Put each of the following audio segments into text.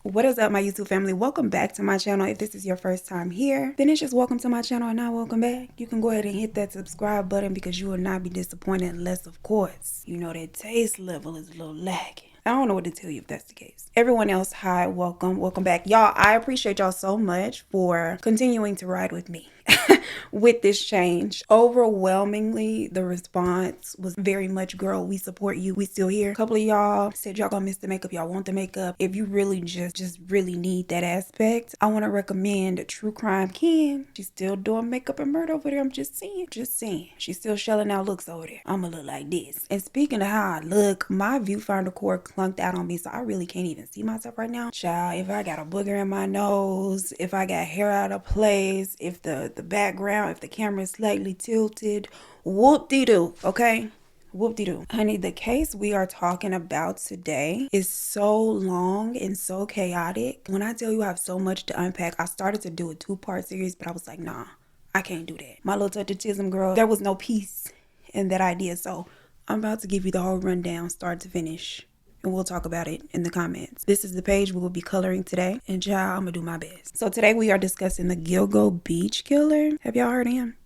What is up, my YouTube family? Welcome back to my channel. If this is your first time here, then it's just welcome to my channel and not welcome back. You can go ahead and hit that subscribe button because you will not be disappointed unless, of course, you know that taste level is a little lacking. I don't know what to tell you if that's the case. Everyone else, hi, welcome back. Y'all, I appreciate y'all so much for continuing to ride with me with this change. Overwhelmingly, the response was very much, girl, we support you. We still here. A couple of y'all said y'all gonna miss the makeup. Y'all want the makeup. If you really just really need that aspect, I want to recommend True Crime Ken. She's still doing makeup and murder over there. I'm just saying. She's still shelling out looks over there. I'ma look like this. And speaking of how I look, my viewfinder cord clunked out on me, so I really can't even see myself right now. Child, if I got a booger in my nose, if I got hair out of place, if the background, if the camera is slightly tilted, whoop-de-doo, okay? Whoop-de-doo. Honey, the case we are talking about today is so long and so chaotic. When I tell you I have so much to unpack, I started to do a 2-part series, but I was like, nah, I can't do that. My little touch of tism, girl, there was no peace in that idea, so I'm about to give you the whole rundown, start to finish, and we'll talk about it in the comments. This is the page we will be coloring today, and y'all, I'm gonna do my best. So today we are discussing the GilgoBeach killer. Have y'all heard of him?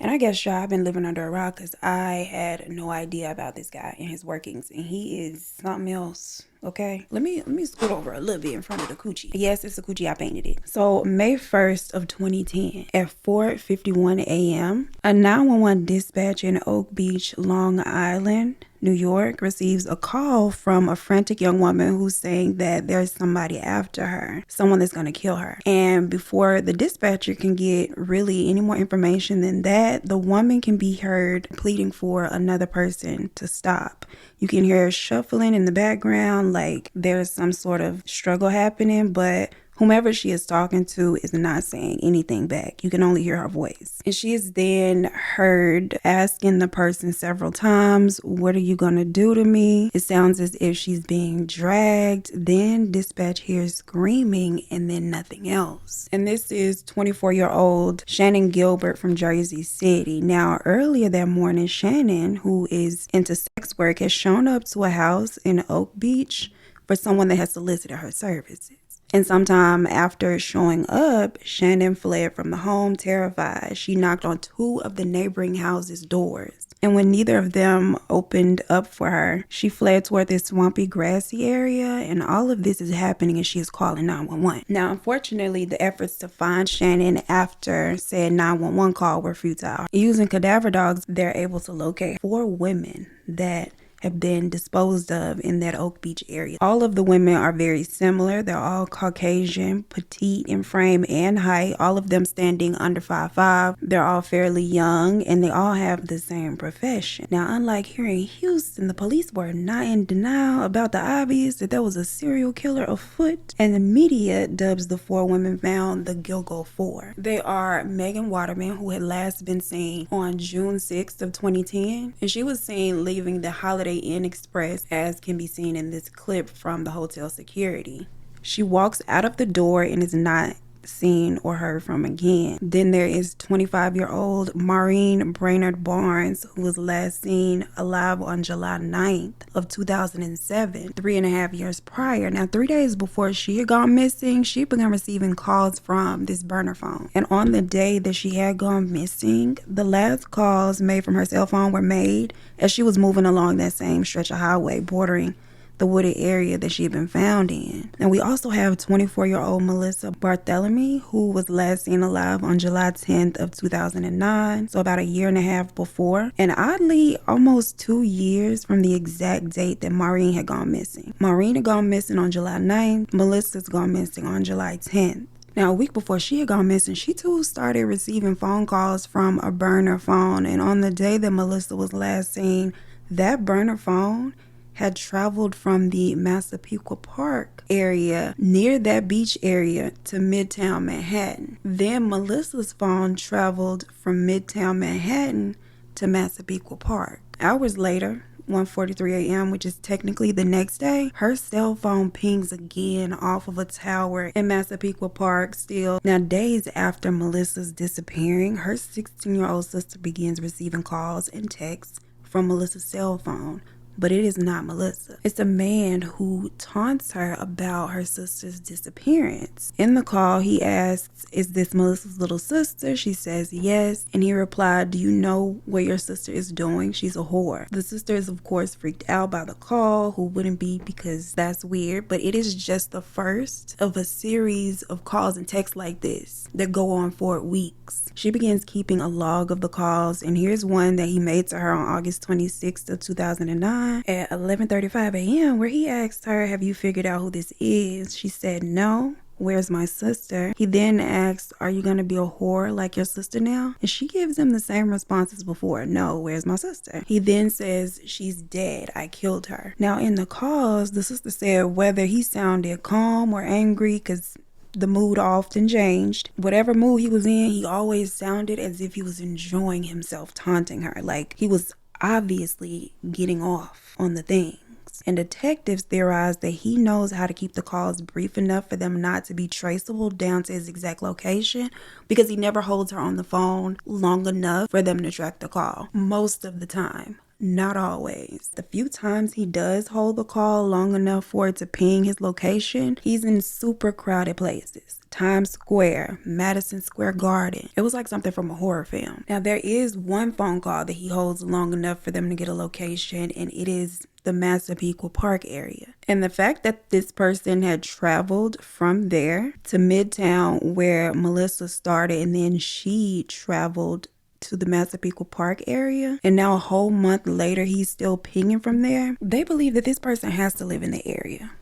And I guess y'all, I've been living under a rock because I had no idea about this guy and his workings, and he is something else. Okay, let me scoot over a little bit in front of the coochie. Yes, it's the coochie. I painted it. So May 1st of 2010 at 4:51 a.m. a 911 dispatch in Oak Beach, Long Island, New York receives a call from a frantic young woman who's saying that there's somebody after her, someone that's going to kill her. And before the dispatcher can get really any more information than that, the woman can be heard pleading for another person to stop. You can hear her shuffling in the background like there's some sort of struggle happening, but whomever she is talking to is not saying anything back. You can only hear her voice. And she is then heard asking the person several times, what are you gonna do to me? It sounds as if she's being dragged. Then dispatch hears screaming and then nothing else. And this is 24-year-old Shannon Gilbert from Jersey City. Now, earlier that morning, Shannon, who is into sex work, has shown up to a house in Oak Beach for someone that has solicited her services. And sometime after showing up, Shannon fled from the home terrified. She knocked on 2 of the neighboring houses' doors. And when neither of them opened up for her, she fled toward this swampy, grassy area. And all of this is happening as she is calling 911. Now, unfortunately, the efforts to find Shannon after said 911 call were futile. Using cadaver dogs, they're able to locate 4 women that have been disposed of in that Oak Beach area. All of the women are very similar. They're all Caucasian, petite in frame and height, all of them standing under 5'5". They're all fairly young and they all have the same profession. Now, unlike here in Houston, the police were not in denial about the obvious that there was a serial killer afoot, and the media dubs the 4 women found the Gilgo 4. They are Megan Waterman, who had last been seen on June 6th of 2010, and she was seen leaving the Holiday Inn Express, as can be seen in this clip from the hotel security. She walks out of the door and is not seen or heard from again. Then there is 25-year-old Maureen Brainerd Barnes, who was last seen alive on July 9th of 2007, 3.5 years prior. Now, 3 days before she had gone missing, she began receiving calls from this burner phone. And on the day that she had gone missing, the last calls made from her cell phone were made as she was moving along that same stretch of highway bordering the wooded area that she had been found in. And we also have 24-year-old Melissa Barthélemy, who was last seen alive on July 10th of 2009, so about 1.5 years before, and oddly almost 2 years from the exact date that Maureen had gone missing. Maureen had gone missing on July 9th, Melissa's gone missing on July 10th. Now, a week before she had gone missing, she too started receiving phone calls from a burner phone, and on the day that Melissa was last seen, that burner phone had traveled from the Massapequa Park area near that beach area to Midtown Manhattan. Then Melissa's phone traveled from Midtown Manhattan to Massapequa Park. Hours later, 1:43 a.m., which is technically the next day, her cell phone pings again off of a tower in Massapequa Park still. Now, days after Melissa's disappearing, her 16-year-old sister begins receiving calls and texts from Melissa's cell phone, but it is not Melissa. It's a man who taunts her about her sister's disappearance. In the call, he asks, "Is this Melissa's little sister?" She says yes, and he replied, "Do you know what your sister is doing? She's a whore." The sister is of course freaked out by the call. Who wouldn't be, because that's weird, but it is just the first of a series of calls and texts like this that go on for weeks. She begins keeping a log of the calls, and here's one that he made to her on August 26th of 2009 at 11:35 a.m. where he asked her, "Have you figured out who this is?" She said, "No. Where's my sister?" He then asks, "Are you going to be a whore like your sister now?" And she gives him the same response as before. "No, where's my sister?" He then says, "She's dead. I killed her." Now in the calls, the sister said whether he sounded calm or angry, because the mood often changed. Whatever mood he was in, he always sounded as if he was enjoying himself taunting her. Like he was obviously getting off on the things. And detectives theorize that he knows how to keep the calls brief enough for them not to be traceable down to his exact location, because he never holds her on the phone long enough for them to track the call. Most of the time. Not always. The few times he does hold the call long enough for it to ping his location, he's in super crowded places. Times Square, Madison Square Garden. It was like something from a horror film. Now there is one phone call that he holds long enough for them to get a location, and it is the Massapequa Park area. And the fact that this person had traveled from there to Midtown where Melissa started, and then she traveled to the Massapequa Park area, and now a whole month later he's still pinging from there, they believe that this person has to live in the area.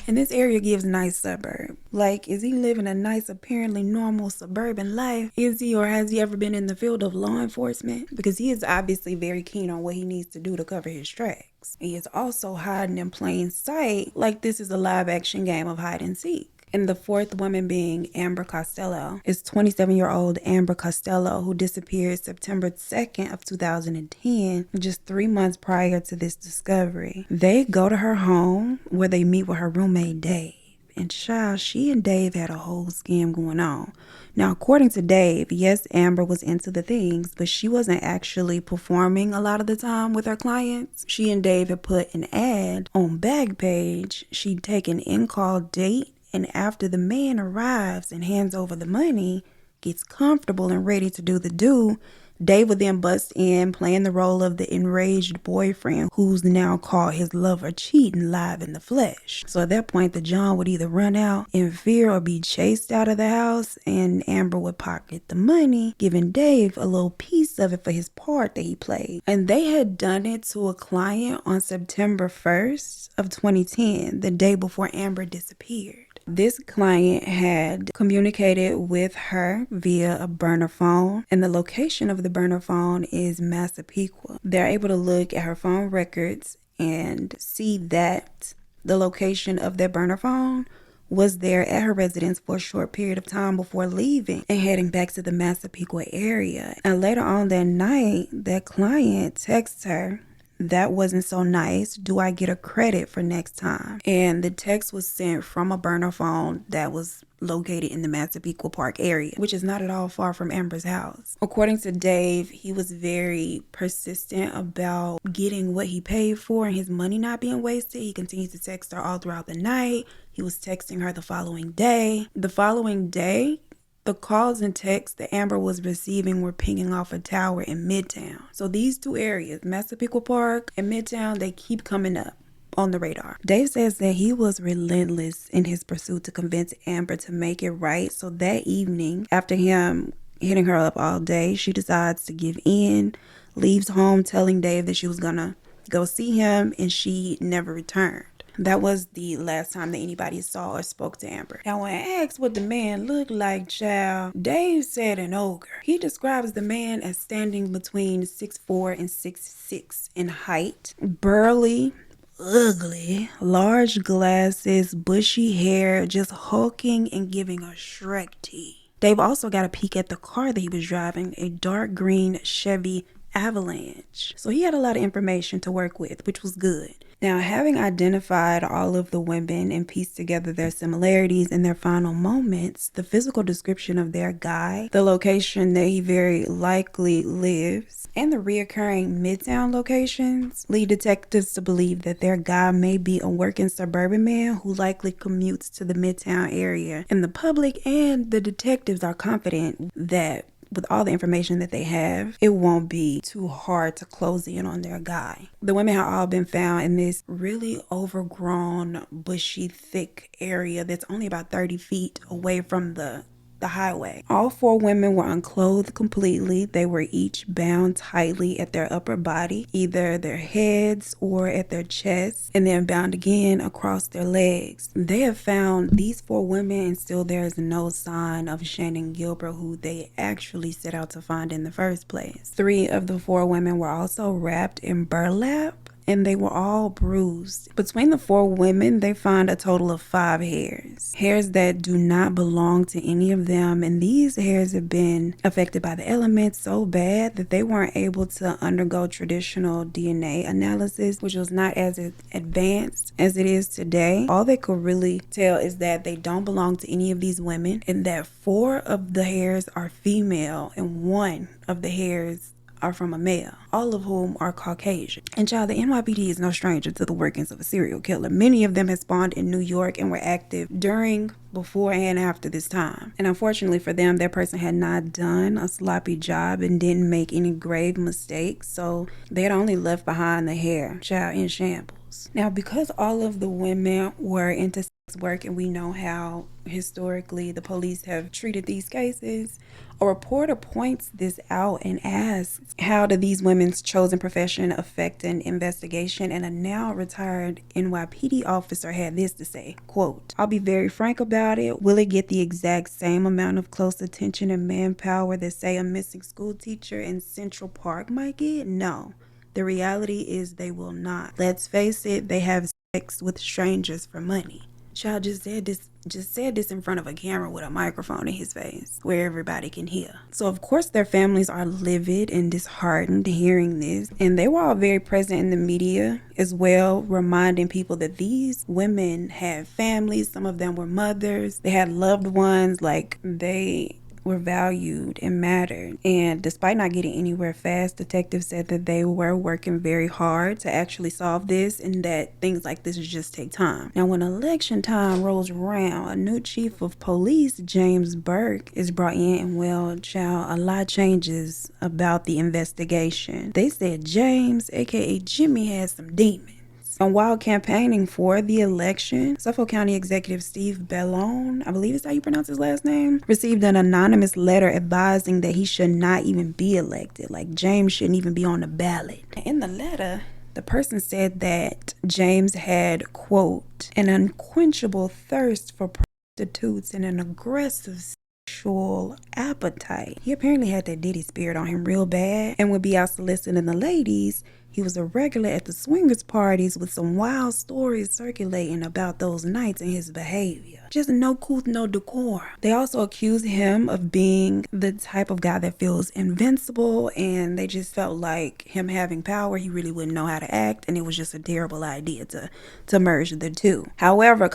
And this area gives nice suburb. Like, is he living a nice, apparently normal suburban life? Is he, or has he ever been in the field of law enforcement? Because he is obviously very keen on what he needs to do to cover his tracks. He is also hiding in plain sight, like this is a live action game of hide and seek. And the fourth woman being Amber Costello is 27-year-old Amber Costello, who disappeared September 2nd of 2010, just 3 months prior to this discovery. They go to her home where they meet with her roommate Dave. And child, she and Dave had a whole scam going on. Now, according to Dave, yes, Amber was into the things, but she wasn't actually performing a lot of the time with her clients. She and Dave had put an ad on Backpage. She'd take an in-call date, and after the man arrives and hands over the money, gets comfortable and ready to do the do, Dave would then bust in, playing the role of the enraged boyfriend who's now caught his lover cheating live in the flesh. So at that point, the John would either run out in fear or be chased out of the house, and Amber would pocket the money, giving Dave a little piece of it for his part that he played. And they had done it to a client on September 1st of 2010, the day before Amber disappeared. This client had communicated with her via a burner phone, and the location of the burner phone is Massapequa. They're able to look at her phone records and see that the location of that burner phone was there at her residence for a short period of time before leaving and heading back to the Massapequa area. And later on that night, that client texts her, "That wasn't so nice. Do I get a credit for next time?" And the text was sent from a burner phone that was located in the Massapequa Park area, which is not at all far from Amber's house. According to Dave, he was very persistent about getting what he paid for and his money not being wasted. He continued to text her all throughout the night. He was texting her the following day. The calls and texts that Amber was receiving were pinging off a tower in Midtown. So these two areas, Massapequa Park and Midtown, they keep coming up on the radar. Dave says that he was relentless in his pursuit to convince Amber to make it right. So that evening, after him hitting her up all day, she decides to give in, leaves home telling Dave that she was gonna go see him, and she never returned. That was the last time that anybody saw or spoke to Amber. Now, when asked what the man looked like, child, Dave said an ogre. He describes the man as standing between 6'4" and 6'6" in height, burly, ugly, large glasses, bushy hair, just hulking and giving a Shrek tea. Dave also got a peek at the car that he was driving, a dark green Chevy avalanche. So he had a lot of information to work with, which was good. Now, having identified all of the women and pieced together their similarities and their final moments, the physical description of their guy, the location that he very likely lives, and the reoccurring Midtown locations lead detectives to believe that their guy may be a working suburban man who likely commutes to the Midtown area. And the public and the detectives are confident that with all the information that they have, it won't be too hard to close in on their guy. The women have all been found in this really overgrown, bushy, thick area that's only about 30 feet away from the highway. All 4 women were unclothed completely. They were each bound tightly at their upper body, either their heads or at their chests, and then bound again across their legs. They have found these 4 women, and still there is no sign of Shannon Gilbert, who they actually set out to find in the first place. 3 of the 4 women were also wrapped in burlap, and they were all bruised. Between the 4 women, they find a total of 5 hairs. Hairs that do not belong to any of them, and these hairs have been affected by the elements so bad that they weren't able to undergo traditional DNA analysis, which was not as advanced as it is today. All they could really tell is that they don't belong to any of these women, and that 4 of the hairs are female, and 1 of the hairs are from a male, all of whom are Caucasian. And child, the NYPD is no stranger to the workings of a serial killer. Many of them had spawned in New York and were active during, before, and after this time. And unfortunately for them, their person had not done a sloppy job and didn't make any grave mistakes, so they had only left behind the hair, child, in shambles. Now, because all of the women were into sex work, and we know how historically the police have treated these cases, a reporter points this out and asks, how did these women's chosen profession affect an investigation? And a now retired NYPD officer had this to say, quote, "I'll be very frank about it. Will it get the exact same amount of close attention and manpower that, say, a missing school teacher in Central Park might get? No. The reality is they will not. Let's face it, they have sex with strangers for money." Child just said this in front of a camera with a microphone in his face where everybody can hear. So of course their families are livid and disheartened hearing this, and they were all very present in the media as well, reminding people that these women had families. Some of them were mothers, they had loved ones, like they were valued and mattered. And despite not getting anywhere fast, detectives said that they were working very hard to actually solve this, and that things like this just take time. Now, when election time rolls around, a new chief of police, James Burke, is brought in, and well, child, a lot changes about the investigation. They said James, aka Jimmy, had some demons. And while campaigning for the election, Suffolk County Executive Steve Bellone, I believe is how you pronounce his last name, received an anonymous letter advising that he should not even be elected. Like, James shouldn't even be on the ballot. In the letter, the person said that James had, quote, "an unquenchable thirst for prostitutes and an aggressive sexual appetite." He apparently had that Diddy spirit on him real bad and would be out soliciting the ladies. He was a regular at the swingers parties with some wild stories circulating about those nights and his behavior. Just no couth, no decorum. They also accused him of being the type of guy that feels invincible, and they just felt like him having power, he really wouldn't know how to act, and it was just a terrible idea to merge the two. However,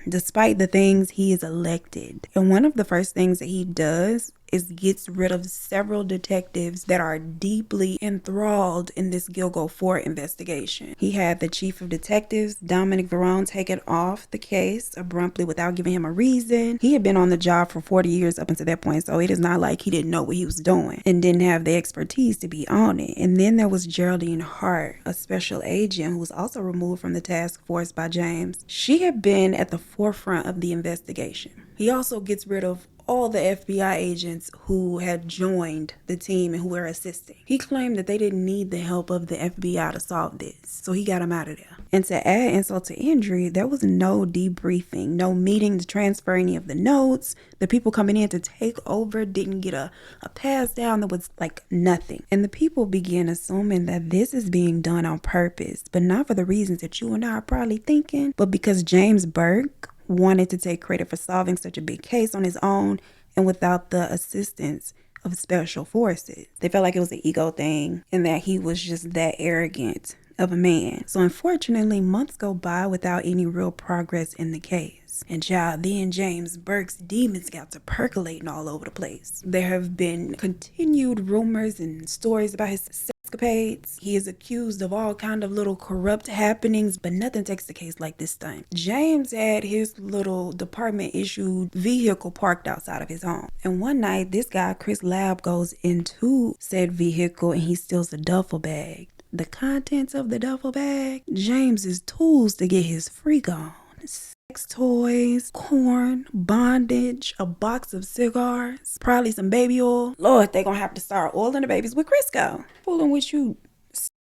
despite the things, he is elected. And one of the first things that he does is gets rid of several detectives that are deeply enthralled in this Gilgo 4 investigation. He had the chief of detectives, Brittney Vaughn, taken off the case abruptly without giving him a reason. He had been on the job for 40 years up until that point, so it is not like he didn't know what he was doing and didn't have the expertise to be on it. And then there was Geraldine Hart, a special agent who was also removed from the task force by James. She had been at the forefront of the investigation. He also gets rid of all the FBI agents who had joined the team and who were assisting. He claimed that they didn't need the help of the FBI to solve this, so he got them out of there. And to add insult to injury, there was no debriefing, no meeting to transfer any of the notes. The people coming in to take over didn't get a pass down. There was like nothing. And the people began assuming that this is being done on purpose, but not for the reasons that you and I are probably thinking, but because James Burke wanted to take credit for solving such a big case on his own and without the assistance of special forces. They felt like it was an ego thing and that he was just that arrogant of a man. So unfortunately, months go by without any real progress in the case. And child, then James Burke's demons got to percolating all over the place. There have been continued rumors and stories about his escapades. He is accused of all kind of little corrupt happenings, but nothing takes the case like this time. James had his little department issued vehicle parked outside of his home. And one night, this guy, Chris Lab, goes into said vehicle and he steals a duffel bag. The contents of the duffel bag, James's tools to get his freak on. Sex toys, corn, bondage, a box of cigars, probably some baby oil. Lord, they gonna have to start oiling the babies with Crisco. Fooling with you,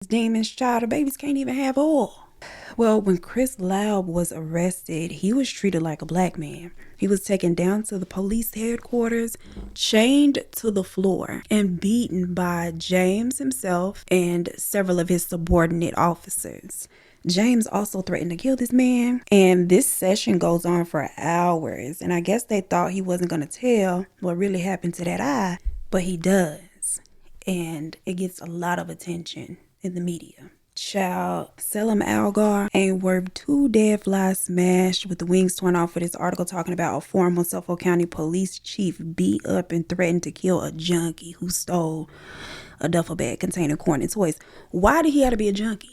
demons, child. The babies can't even have oil. Well, when Chris Laub was arrested, he was treated like a black man. He was taken down to the police headquarters, chained to the floor, and beaten by James himself and several of his subordinate officers. James also threatened to kill this man, and this session goes on for hours, and I guess they thought he wasn't going to tell what really happened to that eye, but he does, and it gets a lot of attention in the media. Child, Selim Algar ain't worth 2 dead flies smashed with the wings torn off for this article talking about a former Suffolk County police chief beat up and threatened to kill a junkie who stole a duffel bag containing corn and toys. Why did he have to be a junkie?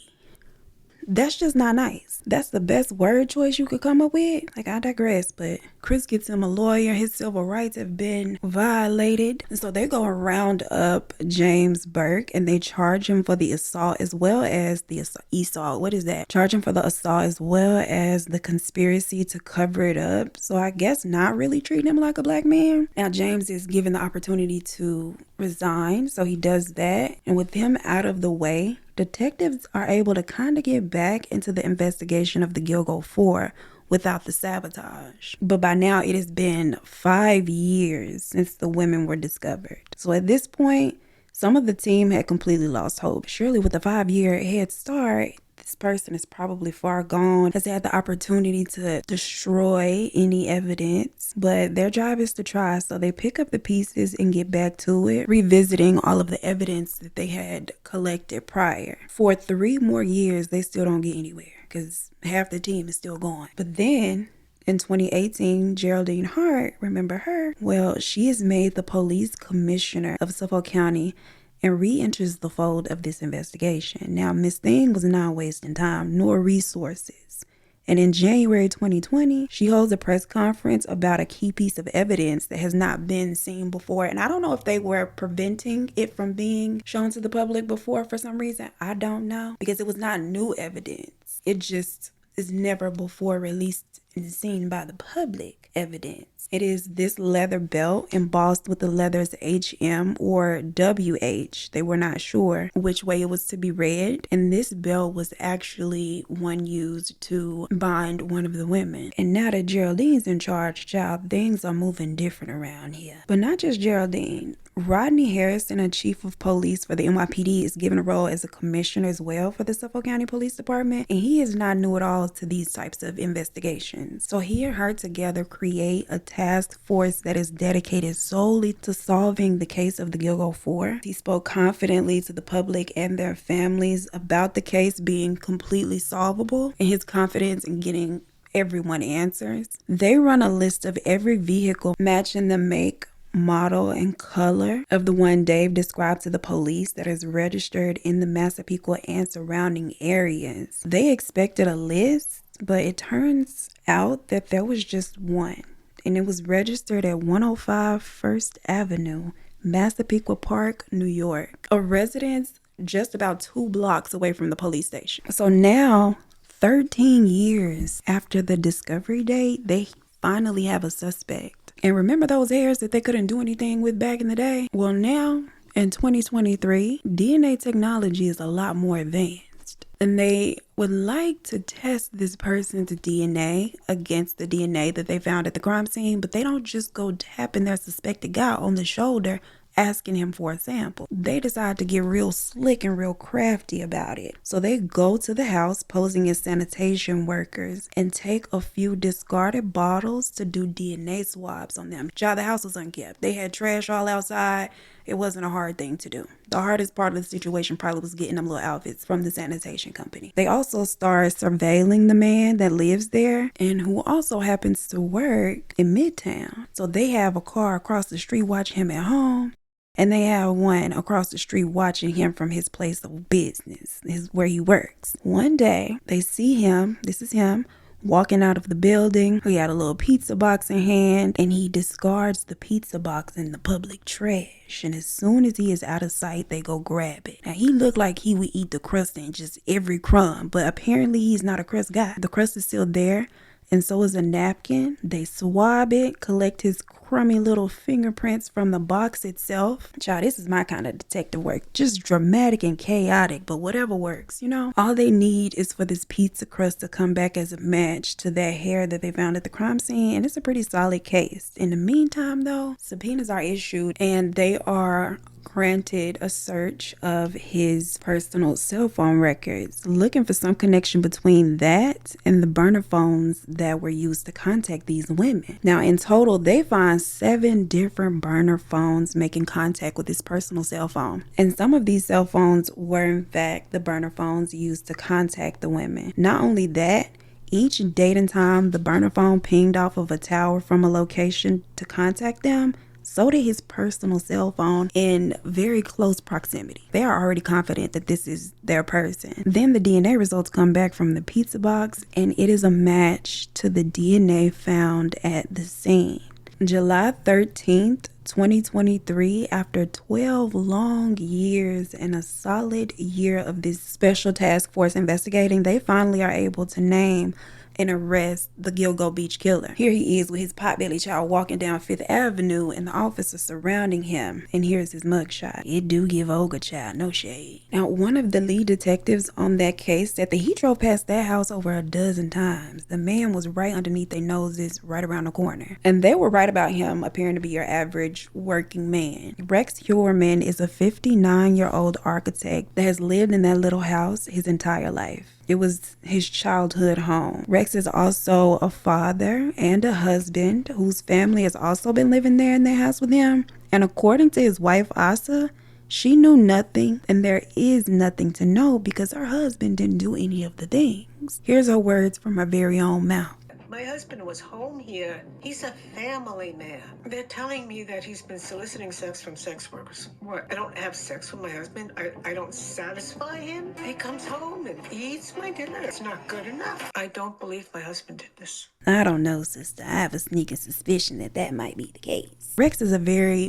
That's just not nice. That's the best word choice you could come up with. Like, I digress, but Chris gets him a lawyer. His civil rights have been violated. And so they go and round up James Burke and they charge him for the assault as well as the assault. What is that? Charge him for the assault as well as the conspiracy to cover it up. So I guess not really treating him like a black man. Now James is given the opportunity to resign. So he does that. And with him out of the way, detectives are able to kind of get back into the investigation of the Gilgo 4 without the sabotage. But by now, it has been 5 years since the women were discovered. So at this point, some of the team had completely lost hope. Surely with a 5-year head start, this person is probably far gone, has had the opportunity to destroy any evidence, but their job is to try. So they pick up the pieces and get back to it, revisiting all of the evidence that they had collected prior. For 3 more years, they still don't get anywhere because half the team is still gone. But then in 2018, Geraldine Hart, remember her? Well, she is made the police commissioner of Suffolk County and re-enters the fold of this investigation. Now, Miss Thing was not wasting time nor resources. And in January 2020, she holds a press conference about a key piece of evidence that has not been seen before. And I don't know if they were preventing it from being shown to the public before for some reason. I don't know, because it was not new evidence. It just is never before released and seen by the public evidence. It is this leather belt embossed with the letters HM or WH. They were not sure which way it was to be read. And this belt was actually one used to bind one of the women. And now that Geraldine's in charge, child, things are moving different around here. But not just Geraldine. Rodney Harrison, a chief of police for the NYPD, is given a role as a commissioner as well for the Suffolk County Police Department, and he is not new at all to these types of investigations. So he and her together create a task force that is dedicated solely to solving the case of the Gilgo 4. He spoke confidently to the public and their families about the case being completely solvable and his confidence in getting everyone answers. They run a list of every vehicle matching the make, model, and color of the one Dave described to the police that is registered in the Massapequa and surrounding areas. They expected a list, but it turns out that there was just one, and it was registered at 105 First Avenue, Massapequa Park, New York, a residence just about 2 blocks away from the police station. So now, 13 years after the discovery date, they finally have a suspect. And remember those hairs that they couldn't do anything with back in the day? Well, now in 2023, DNA technology is a lot more advanced. And they would like to test this person's DNA against the DNA that they found at the crime scene, but they don't just go tapping their suspected guy on the shoulder asking him for a sample. They decide to get real slick and real crafty about it. So they go to the house posing as sanitation workers and take a few discarded bottles to do DNA swabs on them. Child, the house was unkept. They had trash all outside. It wasn't a hard thing to do. The hardest part of the situation probably was getting them little outfits from the sanitation company. They also start surveilling the man that lives there and who also happens to work in Midtown. So they have a car across the street watching him at home, and they have one across the street watching him from his place of business, where he works. One day, they see him, this is him, walking out of the building. He had a little pizza box in hand, and he discards the pizza box in the public trash. And as soon as he is out of sight, they go grab it. Now, he looked like he would eat the crust and just every crumb, but apparently he's not a crust guy. The crust is still there, and so is a napkin. They swab it, collect his crummy little fingerprints from the box itself. Child, this is my kind of detective work. Just dramatic and chaotic, but whatever works, you know? All they need is for this pizza crust to come back as a match to that hair that they found at the crime scene, and it's a pretty solid case. In the meantime, though, subpoenas are issued, and they are granted a search of his personal cell phone records, looking for some connection between that and the burner phones that were used to contact these women. Now, in total, they find 7 different burner phones making contact with his personal cell phone. And some of these cell phones were, in fact, the burner phones used to contact the women. Not only that, each date and time the burner phone pinged off of a tower from a location to contact them, so did his personal cell phone in very close proximity. They are already confident that this is their person. Then the DNA results come back from the pizza box, and it is a match to the DNA found at the scene. July 13th, 2023, after 12 long years and a solid year of this special task force investigating, they finally are able to name and arrest the GilgoBeach killer. Here he is with his potbelly child walking down 5th Avenue and the officers surrounding him. And here's his mugshot. It do give Olga, child, no shade. Now, one of the lead detectives on that case said that he drove past that house over a dozen times. The man was right underneath their noses, right around the corner. And they were right about him appearing to be your average working man. Rex Heuermann is a 59-year-old architect that has lived in that little house his entire life. It was his childhood home. Rex is also a father and a husband whose family has also been living there in their house with him. And according to his wife, Asa, she knew nothing, and there is nothing to know because her husband didn't do any of the things. Here's her words from her very own mouth. My husband was home here. He's a family man. They're telling me that he's been soliciting sex from sex workers. What? I don't have sex with my husband? I don't satisfy him? He comes home and eats my dinner. It's not good enough. I don't believe my husband did this. I don't know, sister. I have a sneaking suspicion that might be the case. Rex is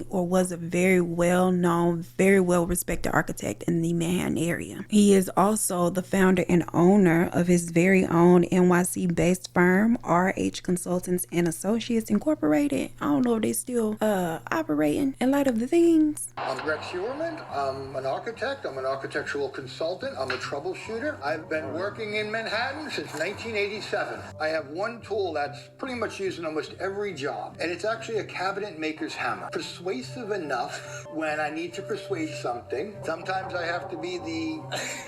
was a very well-known, very well-respected architect in the Manhattan area. He is also the founder and owner of his very own NYC-based firm, RH Consultants and Associates Incorporated. I don't know if they're still operating in light of the things. I'm Rex Heuermann. I'm an architect. I'm an architectural consultant. I'm a troubleshooter. I've been working in Manhattan since 1987. I have one tool that's pretty much used in almost every job, and it's actually a cabinet maker's hammer. Persuasive enough when I need to persuade something. Sometimes I have to be the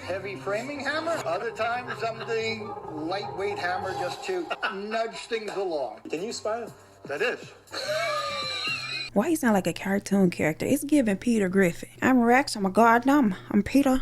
heavy framing hammer. Other times I'm the lightweight hammer just to nudge things along. Can you smile? That is. Why you sound like a cartoon character? It's giving Peter Griffin. I'm Rex. I'm a gardener. I'm Peter.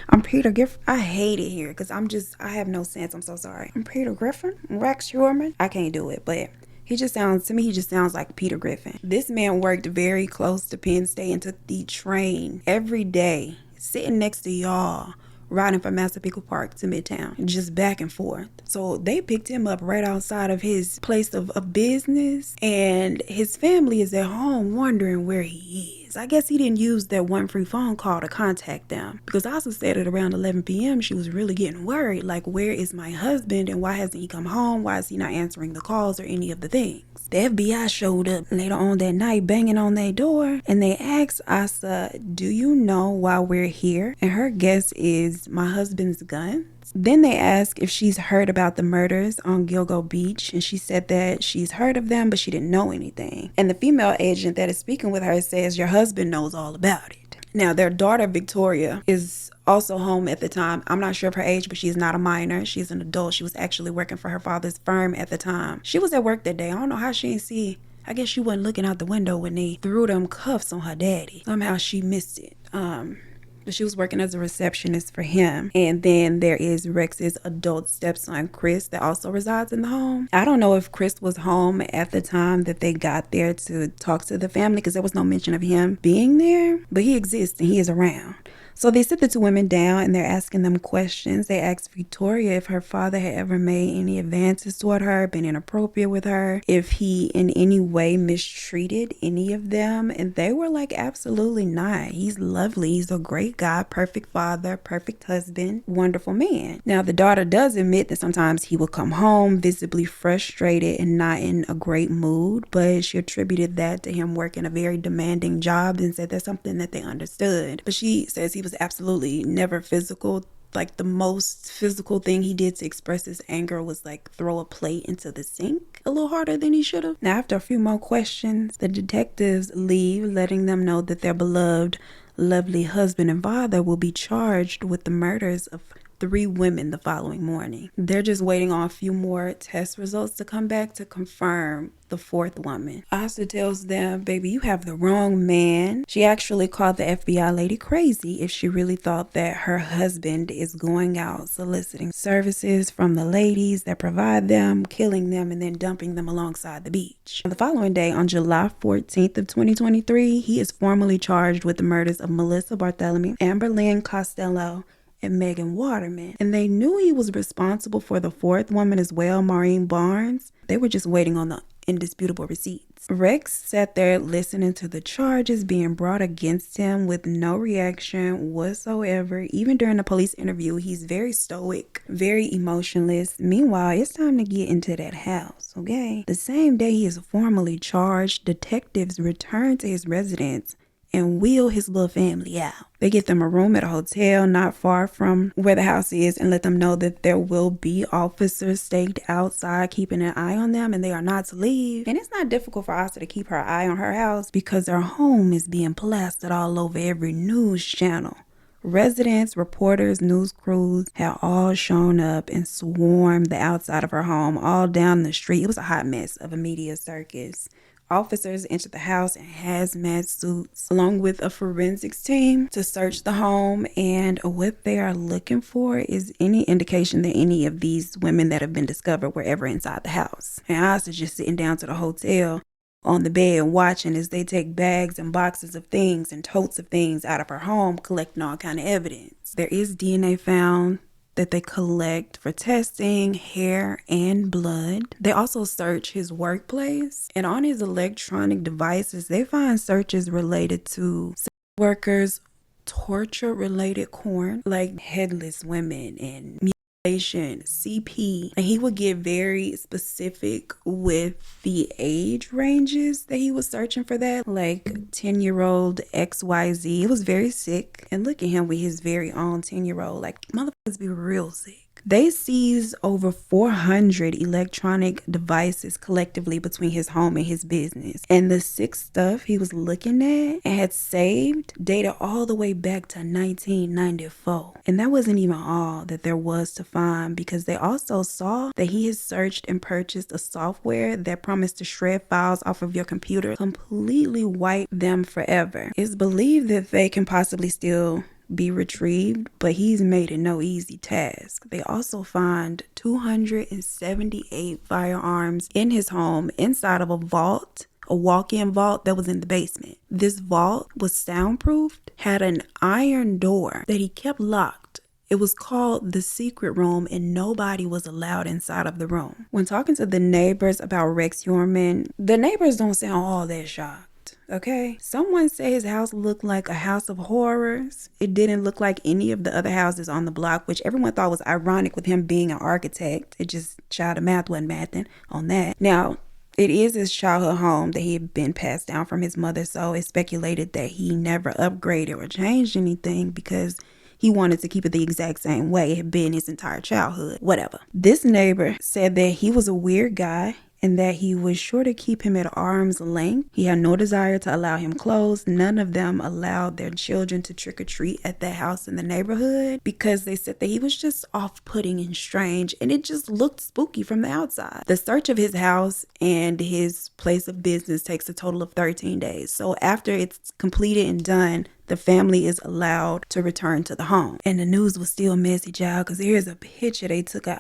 I'm Peter Griffin. I hate it here because I have no sense. I'm so sorry. I'm Peter Griffin. Rex Heuermann. I can't do it, but he just sounds like Peter Griffin. This man worked very close to Penn State and took the train every day, sitting next to y'all, riding from Massapequa Park to Midtown, just back and forth. So they picked him up right outside of his place of business, and his family is at home wondering where he is. I guess he didn't use that one free phone call to contact them, because Asa said at around 11 p.m. she was really getting worried, like, where is my husband and why hasn't he come home? Why is he not answering the calls or any of the things? The FBI showed up later on that night banging on their door, and they asked Asa, do you know why we're here? And her guess is my husband's guns. Then they ask if she's heard about the murders on GilgoBeach, and she said that she's heard of them, but she didn't know anything. And the female agent that is speaking with her says your husband knows all about it. Now, their daughter, Victoria, is also home at the time. I'm not sure of her age, but she's not a minor. She's an adult. She was actually working for her father's firm at the time. She was at work that day. I don't know how she didn't see. I guess she wasn't looking out the window when they threw them cuffs on her daddy. Somehow she missed it. But she was working as a receptionist for him. And then there is Rex's adult stepson, Chris, that also resides in the home. I don't know if Chris was home at the time that they got there to talk to the family, because there was no mention of him being there, but he exists and he is around. So they sit the two women down and they're asking them questions. They asked Victoria if her father had ever made any advances toward her, been inappropriate with her, if he in any way mistreated any of them. And they were like, absolutely not. He's lovely. He's a great guy, perfect father, perfect husband, wonderful man. Now, the daughter does admit that sometimes he would come home visibly frustrated and not in a great mood, but she attributed that to him working a very demanding job and said that's something that they understood. But she says he was absolutely never physical. Like, the most physical thing he did to express his anger was like throw a plate into the sink a little harder than he should have. Now, after a few more questions, the detectives leave, letting them know that their beloved, lovely husband and father will be charged with the murders of 3 women the following morning. They're just waiting on a few more test results to come back to confirm the 4th woman. Asa tells them, baby, you have the wrong man. She actually called the FBI lady crazy if she really thought that her husband is going out soliciting services from the ladies that provide them, killing them, and then dumping them alongside the beach. The following day, on July 14th of 2023, he is formally charged with the murders of Melissa Bartholomew, Lynn Costello, and Megan Waterman. And they knew he was responsible for the 4th woman as well, Maureen Barnes. They were just waiting on the indisputable receipts. Rex sat there listening to the charges being brought against him with no reaction whatsoever. Even during the police interview, he's very stoic, very emotionless. Meanwhile, it's time to get into that house, okay? The same day he is formally charged, detectives return to his residence and wheel his little family out. They get them a room at a hotel not far from where the house is and let them know that there will be officers staked outside keeping an eye on them and they are not to leave. And it's not difficult for Asa to keep her eye on her house because her home is being plastered all over every news channel. Residents, reporters, news crews had all shown up and swarmed the outside of her home, all down the street. It was a hot mess of a media circus. Officers entered the house in hazmat suits along with a forensics team to search the home, and what they are looking for is any indication that any of these women that have been discovered were ever inside the house. And I was just sitting down to the hotel on the bed watching as they take bags and boxes of things and totes of things out of her home, collecting all kind of evidence. There is DNA found that they collect for testing, hair, and blood. They also search his workplace, and on his electronic devices, they find searches related to workers, torture-related porn, like headless women and mutilation, CP. And he would get very specific with the age ranges that he was searching for that, like 10-year-old XYZ. It was very sick. And look at him with his very own 10-year-old. Like, motherfuckers be real sick. They seized over 400 electronic devices collectively between his home and his business. And the sick stuff he was looking at and had saved dated all the way back to 1994. And that wasn't even all that there was to find, because they also saw that he had searched and purchased a software that promised to shred files off of your computer, completely wipe them forever. It's believed that they can possibly still be retrieved, but he's made it no easy task. They also find 278 firearms in his home inside of a vault, a walk-in vault that was in the basement. This vault was soundproofed, had an iron door that he kept locked. It was called the secret room, and nobody was allowed inside of the room. When talking to the neighbors about Rex Heuermann, the neighbors don't sound all that shocked. Okay, someone said his house looked like a house of horrors. It didn't look like any of the other houses on the block, which everyone thought was ironic with him being an architect. It just, child of math wasn't mathing on that. Now, it is his childhood home that he had been passed down from his mother, so it's speculated that he never upgraded or changed anything because he wanted to keep it the exact same way it had been his entire childhood. Whatever. This neighbor said that he was a weird guy and that he was sure to keep him at arm's length. He had no desire to allow him close. None of them allowed their children to trick-or-treat at the house in the neighborhood because they said that he was just off-putting and strange, and it just looked spooky from the outside. The search of his house and his place of business takes a total of 13 days. So after it's completed and done, the family is allowed to return to the home. And the news was still messy, child, because here's a picture they took of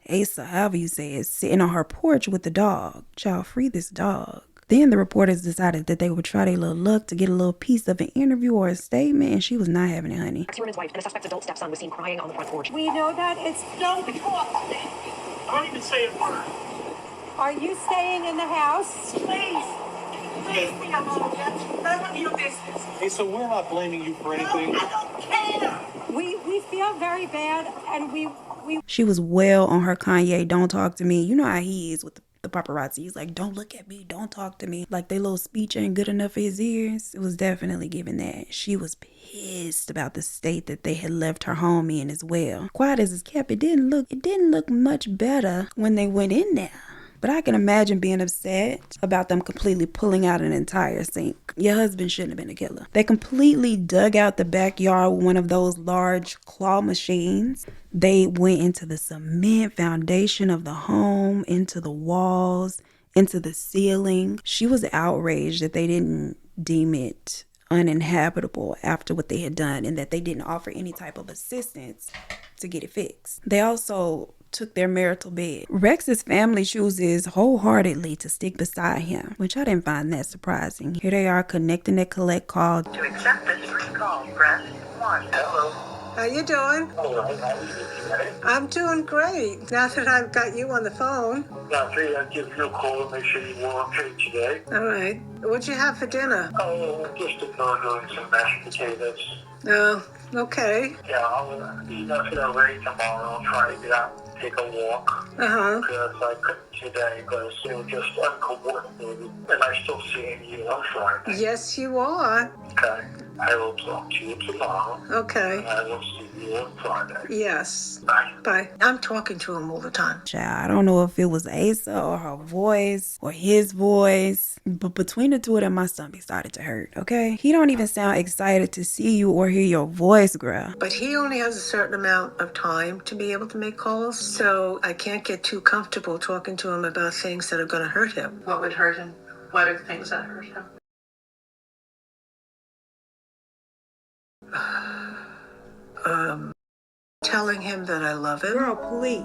Asa, however you say it, sitting on her porch with the dog. Child, free this dog. Then the reporters decided that they would try their little luck to get a little piece of an interview or a statement, and she was not having it, honey. Heuermann's wife and the suspect's adult stepson was seen crying on the front porch. We know that it's don't talk. Don't even say a word. Are you staying in the house? Please. Please be alone. That's none of your business. Hey, so we're not blaming you for anything. No, I don't care. We feel very bad, and we She was well on her Kanye, don't talk to me. You know how he is with the paparazzi. He's like, don't look at me, don't talk to me. Like, their little speech ain't good enough for his ears. It was definitely given that. She was pissed about the state that they had left her home in as well. Quiet as it's kept, it didn't look much better when they went in there. But I can imagine being upset about them completely pulling out an entire sink. Your husband shouldn't have been a killer. They completely dug out the backyard with one of those large claw machines. They went into the cement foundation of the home, into the walls, into the ceiling. She was outraged that they didn't deem it uninhabitable after what they had done and that they didn't offer any type of assistance to get it fixed. They also took their marital bed. Rex's family chooses wholeheartedly to stick beside him, which I didn't find that surprising. Here they are connecting their collect call. To accept this free call, press 1. Hello. How you doing? All right, how are you today? I'm doing great. Now that I've got you on the phone. Now, I'll give you a call and make sure you were okay today. All right. What'd you have for dinner? Oh, just a burger and some mashed potatoes. Oh, okay. Yeah, I'll be nothing ready tomorrow. I'll try to get out and take a walk. Uh-huh. Because I couldn't today because it was just uncoordinated. And I'm still seeing you on Friday. Yes, you are. Okay. I will talk to you tomorrow. Okay. And I will see you on Friday. Yes. Bye. Bye. I'm talking to him all the time. Child, I don't know if it was Asa or her voice or his voice, but between the two of them, my stomach started to hurt, okay? He don't even sound excited to see you or hear your voice, girl. But he only has a certain amount of time to be able to make calls, so I can't get too comfortable talking to him about things that are going to hurt him. What would hurt him? What are the things that hurt him? Telling him that I love him. Girl, please.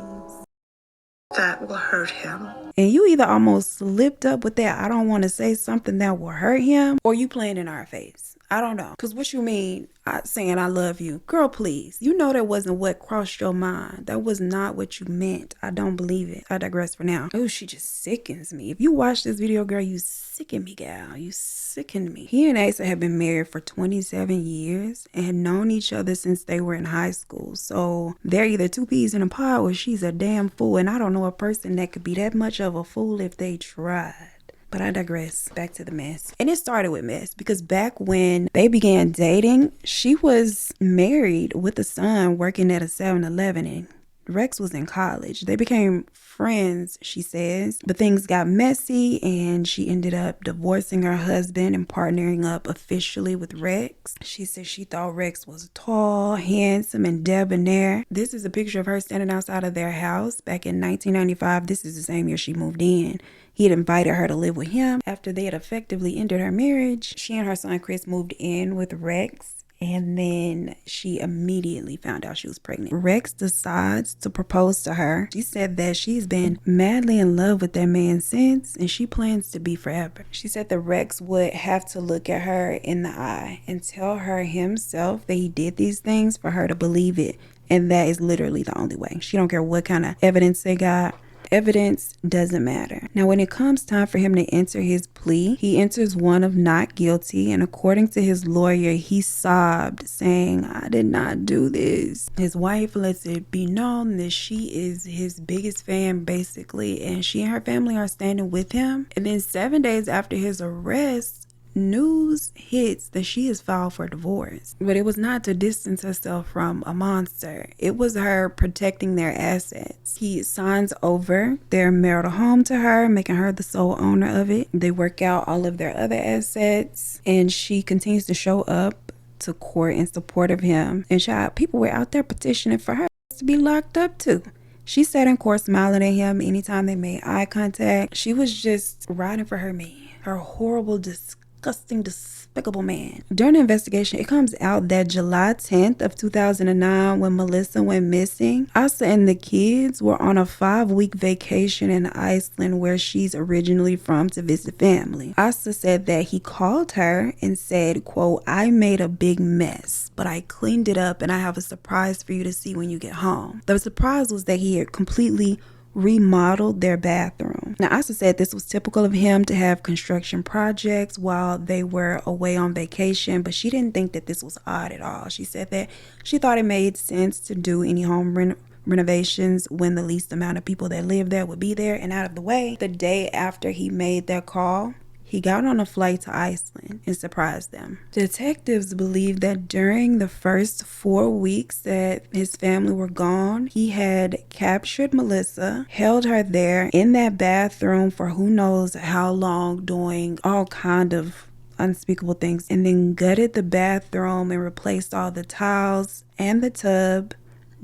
That will hurt him. And you either almost slipped up with that, I don't want to say something that will hurt him, or you playing in our face. I don't know. Because what you mean saying I love you? Girl, please. You know that wasn't what crossed your mind. That was not what you meant. I don't believe it. I digress for now. Oh, she just sickens me. If you watch this video, girl, you sicken me, gal. You sicken me. He and Asa have been married for 27 years and had known each other since they were in high school. So they're either two peas in a pod or she's a damn fool. And I don't know a person that could be that much of a fool if they tried. But I digress. Back to the mess. And it started with mess because back when they began dating, she was married with a son working at a 7-Eleven and Rex was in college. They became friends, she says, but things got messy and she ended up divorcing her husband and partnering up officially with Rex. She said she thought Rex was tall, handsome, and debonair. This is a picture of her standing outside of their house back in 1995. This is the same year she moved in. He had invited her to live with him. After they had effectively ended her marriage, she and her son Chris moved in with Rex. And then she immediately found out she was pregnant. Rex decides to propose to her. She said that she's been madly in love with that man since, and she plans to be forever. She said that Rex would have to look at her in the eye and tell her himself that he did these things for her to believe it. And that is literally the only way. She don't care what kind of evidence they got. Evidence doesn't matter. Now, when it comes time for him to enter his plea, he enters one of not guilty. And according to his lawyer, he sobbed, saying, "I did not do this." His wife lets it be known that she is his biggest fan, basically, and she and her family are standing with him. And then 7 days after his arrest, news hits that she has filed for divorce. But it was not to distance herself from a monster. It was her protecting their assets. He signs over their marital home to her, making her the sole owner of it. They work out all of their other assets, and she continues to show up to court in support of him. And child, people were out there petitioning for her to be locked up too. She sat in court smiling at him anytime they made eye contact. She was just riding for her man, her horrible, disgusting, despicable man. During the investigation, it comes out that July 10th of 2009, when Melissa went missing, Asa and the kids were on a 5-week vacation in Iceland, where she's originally from, to visit family. Asa said that he called her and said, quote, "I made a big mess, but I cleaned it up and I have a surprise for you to see when you get home." The surprise was that he had completely remodeled their bathroom. Now, Asa said this was typical of him to have construction projects while they were away on vacation, but she didn't think that this was odd at all. She said that she thought it made sense to do any home renovations when the least amount of people that live there would be there and out of the way. The day after he made that call, he got on a flight to Iceland and surprised them. Detectives believe that during the first 4 weeks that his family were gone, he had captured Melissa, held her there in that bathroom for who knows how long, doing all kind of unspeakable things, and then gutted the bathroom and replaced all the tiles and the tub,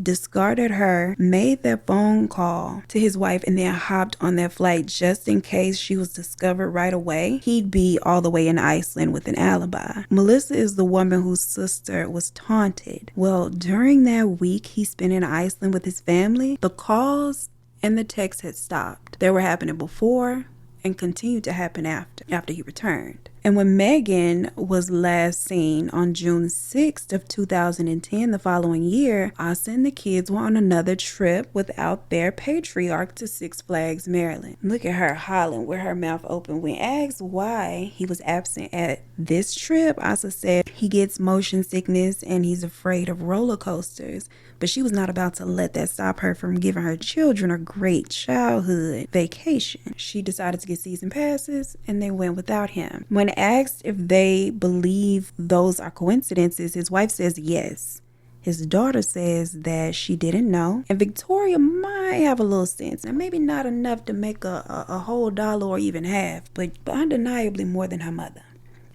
discarded her, made that phone call to his wife, and then hopped on that flight just in case she was discovered right away. He'd be all the way in Iceland with an alibi. Melissa is the woman whose sister was taunted. Well, during that week he spent in Iceland with his family, the calls and the texts had stopped. They were happening before and continued to happen after he returned. And when Megan was last seen on June 6th of 2010, the following year, Asa and the kids were on another trip without their patriarch to Six Flags, Maryland. Look at her hollering with her mouth open. When asked why he was absent at this trip, Asa said he gets motion sickness and he's afraid of roller coasters. But she was not about to let that stop her from giving her children a great childhood vacation. She decided to get season passes and they went without him. When asked if they believe those are coincidences, his wife says yes. His daughter says that she didn't know. And Victoria might have a little sense, and maybe not enough to make a whole dollar or even half, but undeniably more than her mother.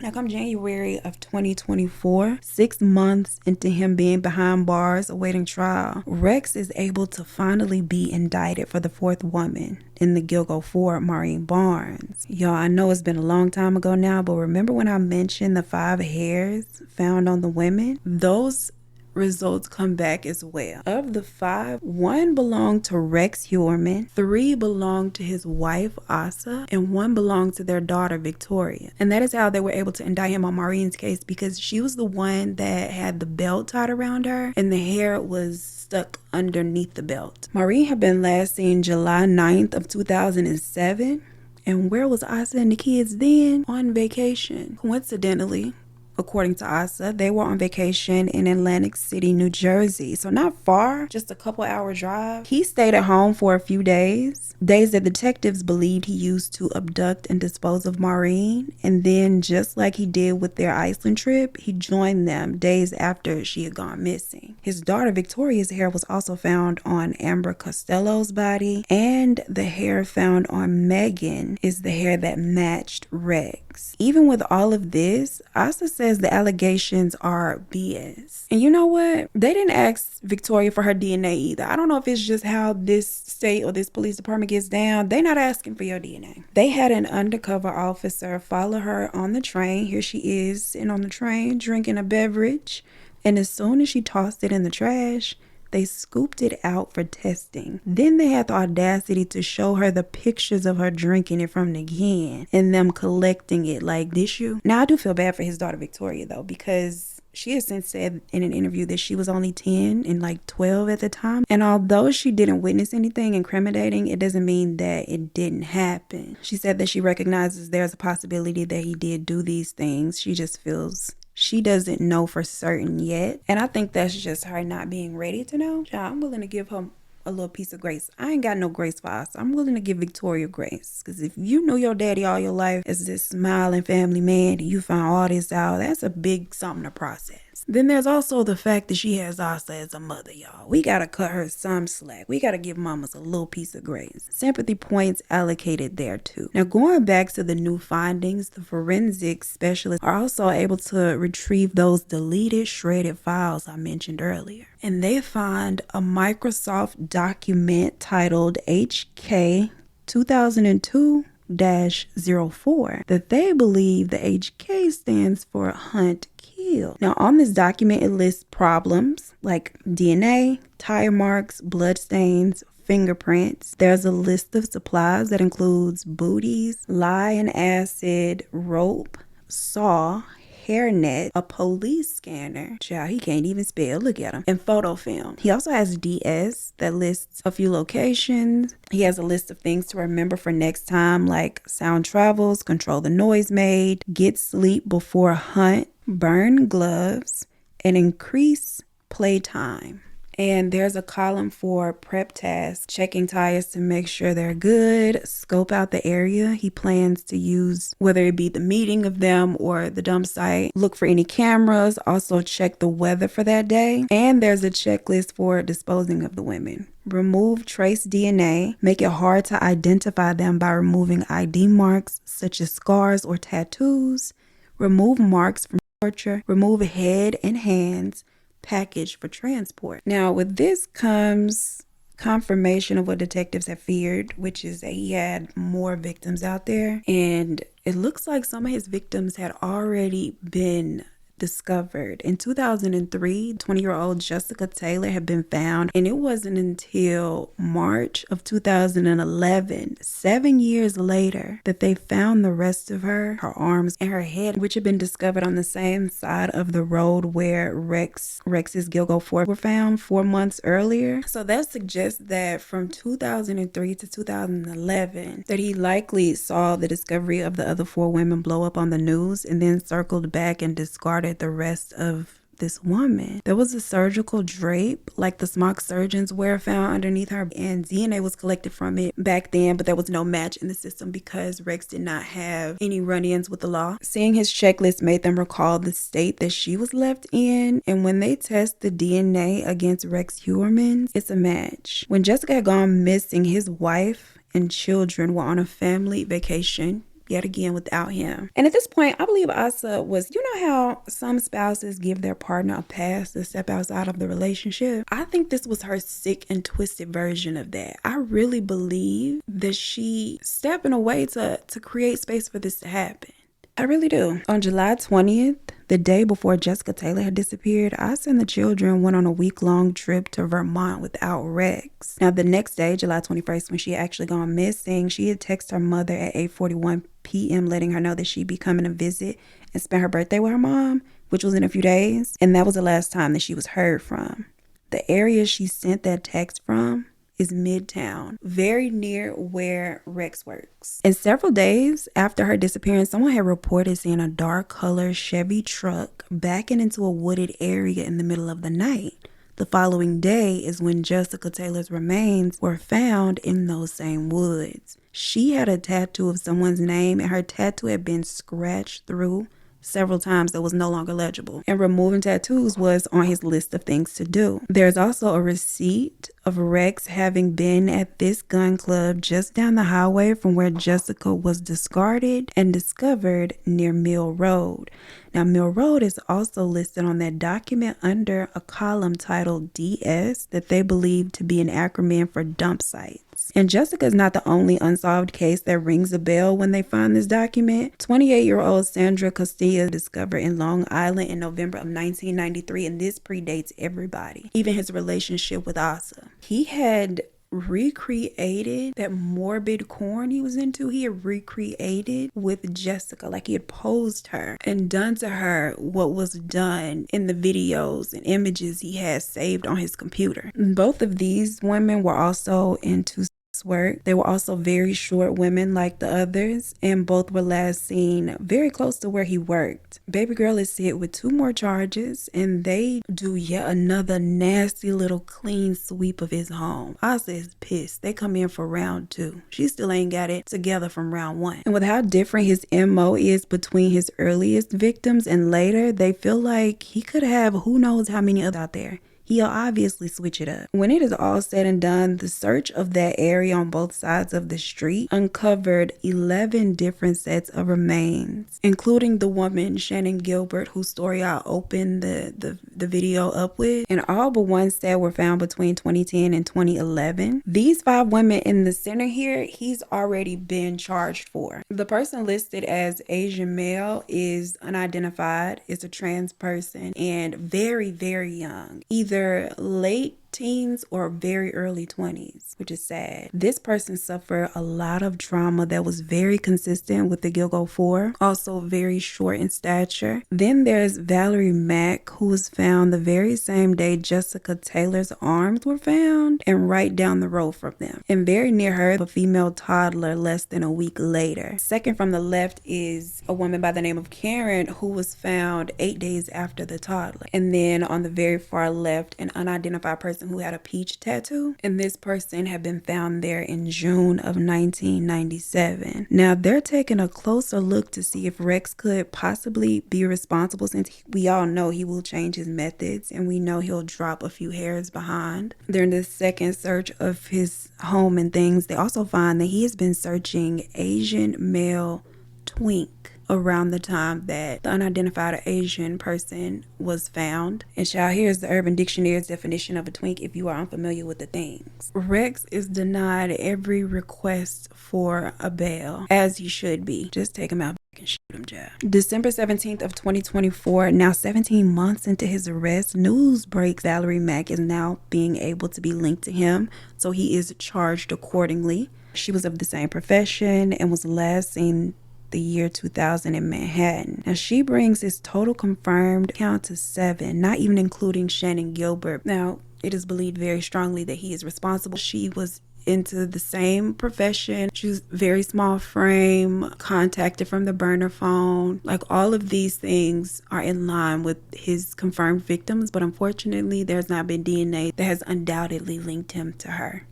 Now, come January of 2024, 6 months into him being behind bars awaiting trial, Rex is able to finally be indicted for the 4th woman in the Gilgo for Maureen Barnes. Y'all, I know it's been a long time ago now, but remember when I mentioned the 5 hairs found on the women? Those results come back as well. Of the 5, 1 belonged to Rex Heuermann, 3 belonged to his wife Asa, and 1 belonged to their daughter Victoria. And that is how they were able to indict him on Maureen's case, because she was the one that had the belt tied around her and the hair was stuck underneath the belt. Maureen had been last seen July 9th of 2007. And where was Asa and the kids then? On vacation. Coincidentally, according to Asa, they were on vacation in Atlantic City, New Jersey. So not far, just a couple hour drive. He stayed at home for a few days that detectives believed he used to abduct and dispose of Maureen. And then, just like he did with their Iceland trip, he joined them days after she had gone missing. His daughter Victoria's hair was also found on Amber Costello's body, and the hair found on Megan is the hair that matched Rex. Even with all of this, Asa says the allegations are BS. And you know what? They didn't ask Victoria for her DNA either. I don't know if it's just how this state or this police department gets down. They're not asking for your DNA. They had an undercover officer follow her on the train. Here she is sitting on the train drinking a beverage. And as soon as she tossed it in the trash, they scooped it out for testing. Then they had the audacity to show her the pictures of her drinking it from the can and them collecting it like, this you? Now, I do feel bad for his daughter Victoria, though, because she has since said in an interview that she was only 10 and like 12 at the time. And although she didn't witness anything incriminating, it doesn't mean that it didn't happen. She said that she recognizes there's a possibility that he did do these things. She just feels she doesn't know for certain yet. And I think that's just her not being ready to know. I'm willing to give her a little piece of grace. I ain't got no grace for Asa. I'm willing to give Victoria grace. Because if you knew your daddy all your life as this smiling family man and you found all this out, that's a big something to process. Then there's also the fact that she has Asa as a mother, y'all. We gotta cut her some slack. We gotta give mamas a little piece of grace. Sympathy points allocated there too. Now, going back to the new findings, the forensic specialists are also able to retrieve those deleted, shredded files I mentioned earlier. And they find a Microsoft document titled HK 2002-04 that they believe the HK stands for Hunt Kill. Now, on this document, it lists problems like DNA, tire marks, blood stains, fingerprints. There's a list of supplies that includes booties, lye and acid, rope, saw, hairnet, a police scanner. Child, he can't even spell. Look at him. And photo film. He also has DS that lists a few locations. He has a list of things to remember for next time, like sound travels, control the noise made, get sleep before hunt, burn gloves, and increase playtime. And there's a column for prep tasks, checking tires to make sure they're good, scope out the area he plans to use, whether it be the meeting of them or the dump site, look for any cameras, also check the weather for that day. And there's a checklist for disposing of the women. Remove trace DNA, make it hard to identify them by removing ID marks such as scars or tattoos, remove marks from torture, remove head and hands, package for transport. Now, with this comes confirmation of what detectives have feared, which is that he had more victims out there. And it looks like some of his victims had already been discovered. In 2003, 20-year-old Jessica Taylor had been found, and it wasn't until March of 2011, 7 years later, that they found the rest of her arms and her head, which had been discovered on the same side of the road where Rex's Gilgo Ford were found 4 months earlier. So that suggests that from 2003 to 2011, that he likely saw the discovery of the other 4 women blow up on the news and then circled back and discarded the rest of this woman. There was a surgical drape like the smock surgeons wear found underneath her, and DNA was collected from it back then, but there was no match in the system because Rex did not have any run-ins with the law. Seeing his checklist made them recall the state that she was left in, and when they test the DNA against Rex Heuermann, it's a match. When Jessica had gone missing, his wife and children were on a family vacation yet again without him. And at this point, I believe Asa was, you know how some spouses give their partner a pass to step outside of the relationship? I think this was her sick and twisted version of that. I really believe that she stepping away to create space for this to happen. I really do. On July 20th, the day before Jessica Taylor had disappeared, Asa and the children went on a week-long trip to Vermont without Rex. Now, the next day, July 21st, when she had actually gone missing, she had texted her mother at 8:41 p.m. letting her know that she'd be coming to visit and spend her birthday with her mom, which was in a few days. And that was the last time that she was heard from. The area she sent that text from is Midtown, very near where Rex works. And several days after her disappearance, someone had reported seeing a dark colored Chevy truck backing into a wooded area in the middle of the night. The following day is when Jessica Taylor's remains were found in those same woods. She had a tattoo of someone's name, and her tattoo had been scratched through several times that was no longer legible. And removing tattoos was on his list of things to do. There's also a receipt of Rex having been at this gun club just down the highway from where Jessica was discarded and discovered near Mill Road. Now, Mill Road is also listed on that document under a column titled DS that they believe to be an acronym for dump sites. And Jessica is not the only unsolved case that rings a bell when they find this document. 28-year-old Sandra Costello discovered in Long Island in November of 1993, and this predates everybody, even his relationship with Asa. He had recreated that morbid corn he was into. He had recreated with Jessica, like he had posed her and done to her what was done in the videos and images he had saved on his computer. Both of these women were also into work. They were also very short women like the others, and both were last seen very close to where he worked. Baby girl is hit with 2 more charges, and they do yet another nasty little clean sweep of his home. Asa is pissed. They come in for round 2. She still ain't got it together from round 1. And with how different his MO is between his earliest victims and later, they feel like he could have who knows how many others out there. He'll obviously switch it up. When it is all said and done, the search of that area on both sides of the street uncovered 11 different sets of remains, including the woman, Shannon Gilbert, whose story I opened the video up with, and all but one set were found between 2010 and 2011. These 5 women in the center here, he's already been charged for. The person listed as Asian male is unidentified, is a trans person, and very, very young. Either late teens or very early 20s, which is sad. This person suffered a lot of trauma that was very consistent with the Gilgo 4, also very short in stature. Then there's Valerie Mack, who was found the very same day Jessica Taylor's arms were found and right down the road from them. And very near her, a female toddler less than a week later. Second from the left is a woman by the name of Karen, who was found 8 days after the toddler. And then on the very far left, an unidentified person who had a peach tattoo, and this person had been found there in June of 1997. Now they're taking a closer look to see if Rex could possibly be responsible, since we all know he will change his methods and we know he'll drop a few hairs behind. During the second search of his home and things, they also find that he has been searching Asian male twink around the time that the unidentified Asian person was found. And child, here's the Urban Dictionary's definition of a twink if you are unfamiliar with the things. Rex is denied every request for a bail, as he should be. Just take him out and shoot him, child. December 17th of 2024, now 17 months into his arrest, news breaks Valerie Mack is now being able to be linked to him, so he is charged accordingly. She was of the same profession and was last seen the year 2000 in Manhattan. Now she brings his total confirmed count to 7, not even including Shannon Gilbert. Now it is believed very strongly that he is responsible. She was into the same profession. She was very small frame, contacted from the burner phone. Like, all of these things are in line with his confirmed victims, but unfortunately there's not been DNA that has undoubtedly linked him to her.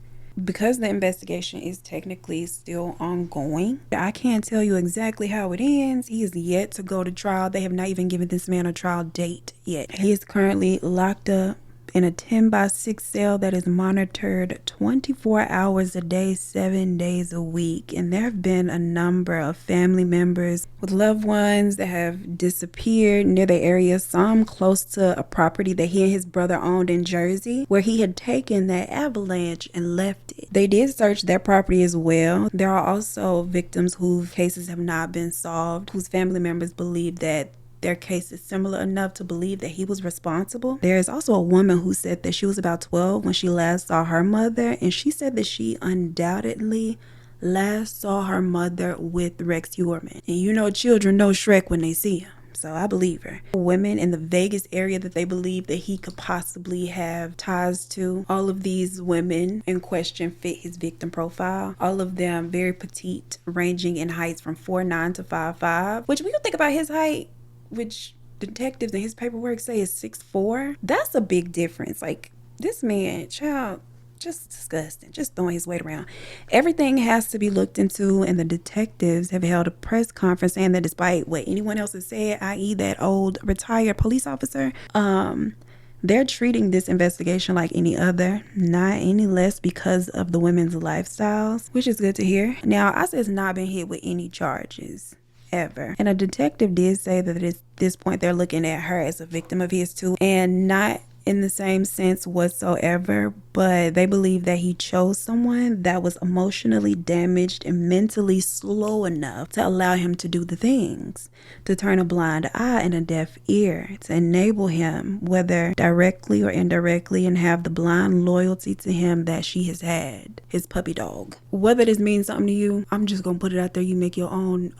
Because the investigation is technically still ongoing, I can't tell you exactly how it ends. He is yet to go to trial. They have not even given this man a trial date yet. He is currently locked up in a 10x6 cell that is monitored 24 hours a day, 7 days a week. And there have been a number of family members with loved ones that have disappeared near the area, some close to a property that he and his brother owned in Jersey, where he had taken that avalanche and left it. They did search that property as well. There are also victims whose cases have not been solved, whose family members believe that their case is similar enough to believe that he was responsible. There is also a woman who said that she was about 12 when she last saw her mother, and she said that she undoubtedly last saw her mother with Rex Heuermann. And you know, children know Shrek when they see him, so I believe her. Women in the Vegas area that they believe that he could possibly have ties to, all of these women in question fit his victim profile. All of them very petite, ranging in heights from 4'9" to 5'5", which when you think about his height, which detectives in his paperwork say is 6'4", that's a big difference. Like, this man, child, just disgusting, just throwing his weight around. Everything has to be looked into, and the detectives have held a press conference saying that despite what anyone else has said, i.e. that old retired police officer, they're treating this investigation like any other, not any less because of the women's lifestyles, which is good to hear. Now, Asa has not been hit with any charges ever, and a detective did say that at this point they're looking at her as a victim of his too, and not in the same sense whatsoever, but they believe that he chose someone that was emotionally damaged and mentally slow enough to allow him to do the things, to turn a blind eye and a deaf ear, to enable him, whether directly or indirectly, and have the blind loyalty to him that she has had, his puppy dog. Whether this means something to you, I'm just gonna put it out there. You make your own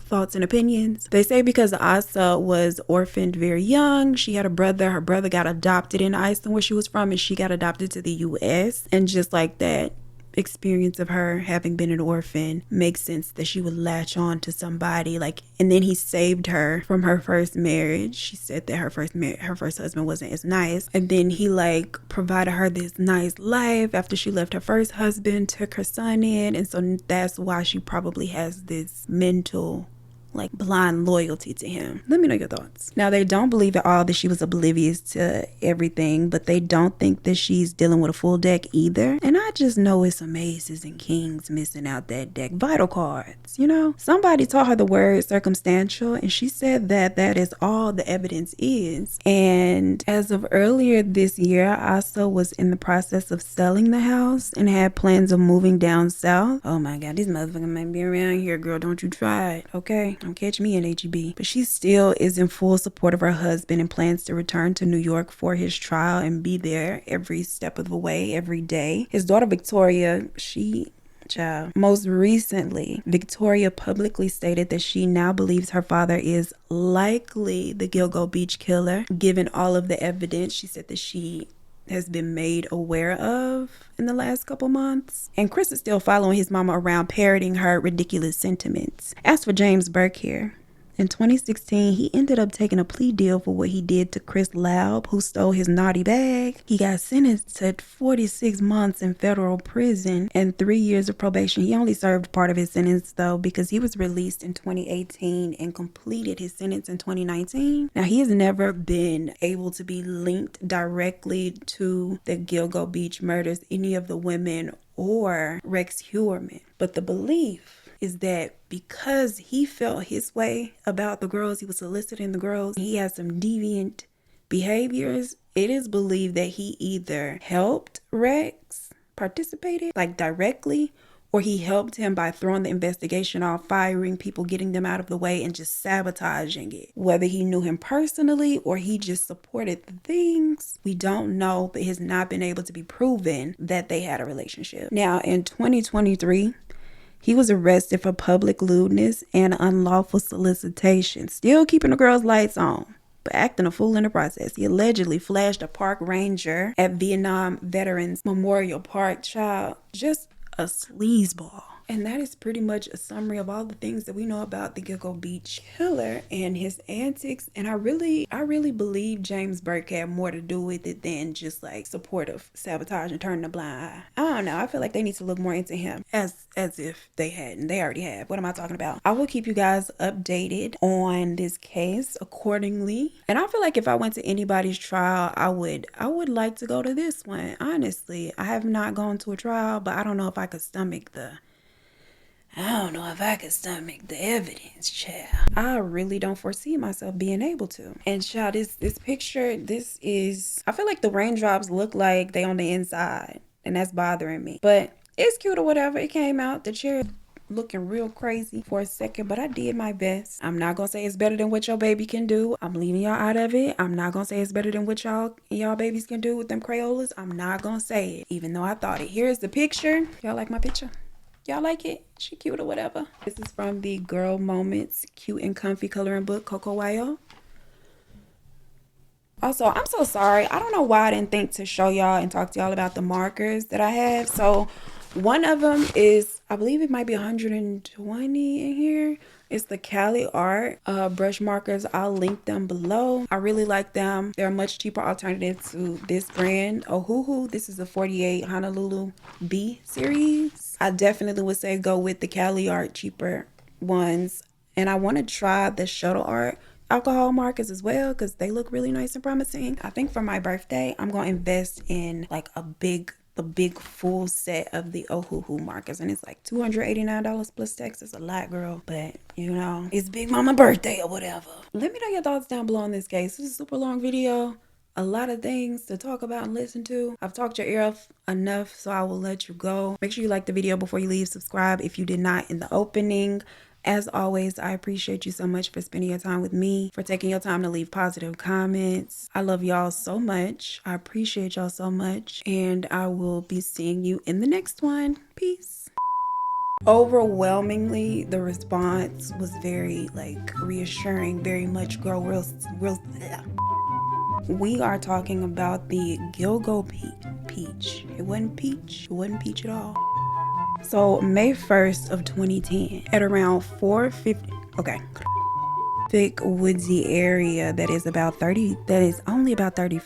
thoughts and opinions. They say because Asa was orphaned very young, she had a brother. Her brother got adopted in Iceland, where she was from, and she got adopted to the U.S. And just like that, experience of her having been an orphan makes sense that she would latch on to somebody like, and then he saved her from her first marriage. She said that her first husband wasn't as nice, and then he like provided her this nice life after she left her first husband, took her son in, and so that's why she probably has this mental like blind loyalty to him. Let me know your thoughts. Now, they don't believe at all that she was oblivious to everything, but they don't think that she's dealing with a full deck either. And I just know it's some aces and kings missing out that deck. Vital cards, you know? Somebody taught her the word circumstantial, and she said that that is all the evidence is. And as of earlier this year, I also was in the process of selling the house and had plans of moving down south. Oh my God, this motherfucker might be around here, girl. Don't you try it, okay? Don't catch me in HEB. But she still is in full support of her husband and plans to return to New York for his trial and be there every step of the way, every day. His daughter Victoria, most recently, Victoria publicly stated that she now believes her father is likely the GilgoBeach killer, given all of the evidence she said that she has been made aware of in the last couple months. And Chris is still following his mama around, parroting her ridiculous sentiments. As for James Burke here, in 2016, he ended up taking a plea deal for what he did to Chris Laub, who stole his naughty bag. He got sentenced to 46 months in federal prison and 3 years of probation. He only served part of his sentence, though, because he was released in 2018 and completed his sentence in 2019. Now, he has never been able to be linked directly to the GilgoBeach murders, any of the women, or Rex Heuermann. But the belief is that because he felt his way about the girls, he was soliciting the girls, he had some deviant behaviors, it is believed that he either helped Rex, participated like directly, or he helped him by throwing the investigation off, firing people, getting them out of the way, and just sabotaging it. Whether he knew him personally or he just supported the things, we don't know, but it has not been able to be proven that they had a relationship. Now, in 2023, he was arrested for public lewdness and unlawful solicitation, still keeping the girls' lights on, but acting a fool in the process. He allegedly flashed a park ranger at Vietnam Veterans Memorial Park. Child, just a sleazeball. And that is pretty much a summary of all the things that we know about the GilgoBeach killer and his antics. And I really believe James Burke had more to do with it than just like supportive sabotage and turning a blind eye. I don't know. I feel like they need to look more into him as if they hadn't. They already have. What am I talking about? I will keep you guys updated on this case accordingly. And I feel like if I went to anybody's trial, I would like to go to this one. Honestly, I have not gone to a trial, but I don't know if I could stomach the evidence, child. I really don't foresee myself being able to. And child, this picture, I feel like the raindrops look like they on the inside, and that's bothering me. But it's cute or whatever. It came out. The chair looking real crazy for a second, but I did my best. I'm not gonna say it's better than what your baby can do. I'm leaving y'all out of it. I'm not gonna say it's better than what y'all babies can do with them Crayolas. I'm not gonna say it, even though I thought it. Here's the picture. Y'all like my picture? Y'all like it? She cute or whatever. This is from the Girl Moments Cute and Comfy Coloring Book, Coco Wayo. Also, I'm so sorry. I don't know why I didn't think to show y'all and talk to y'all about the markers that I have. So one of them is, I believe it might be 120 in here. It's the Cali Art brush markers. I'll link them below. I really like them. They're a much cheaper alternative to this brand, Ohuhu. This is a 48 Honolulu B series. I definitely would say go with the Cali Art cheaper ones. And I want to try the Shuttle Art alcohol markers as well because they look really nice and promising. I think for my birthday, I'm going to invest in like a big full set of the Ohuhu markers, and it's like $289 plus tax. It's a lot, girl, but you know, it's Big Mama birthday or whatever. Let me know your thoughts down below on this case. This is a super long video, a lot of things to talk about and listen to. I've talked your ear off enough, so I will let you go. Make sure you like the video before you leave. Subscribe if you did not in the opening. As always, I appreciate you so much for spending your time with me, for taking your time to leave positive comments. I love y'all so much. I appreciate y'all so much. And I will be seeing you in the next one. Peace. Overwhelmingly, the response was very reassuring, very much girl real. We are talking about the GilgoBeach. It wasn't peach. It wasn't peach at all. So May 1st of 2010 at around 4:50, okay, thick woodsy area that is only about 30.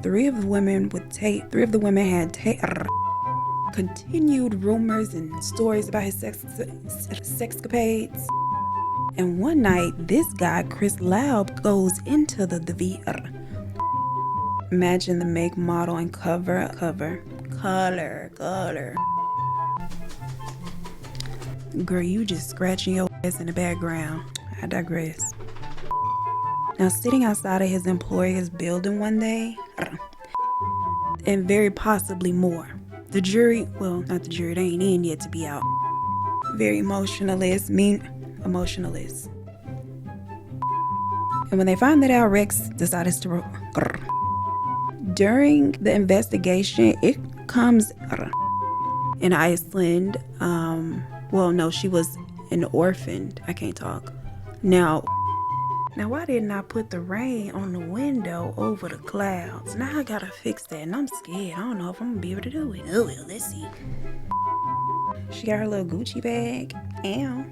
Three of the women had continued rumors and stories about his sexcapades. And one night, this guy, Chris Laub, goes into the VR. Imagine the make, model, and color. Girl, you just scratching your ass in the background. I digress. Now, sitting outside of his employer's building one day, and very possibly more. The jury, well, not the jury, they ain't in yet to be out. Very emotionalist. And when they find that out, Rex decided to... During the investigation, it comes in Iceland. Well, no, she was an orphan. I can't talk. Now, why didn't I put the rain on the window over the clouds? Now I gotta fix that, and I'm scared. I don't know if I'm gonna be able to do it. Oh well, let's see. She got her little Gucci bag. Ow.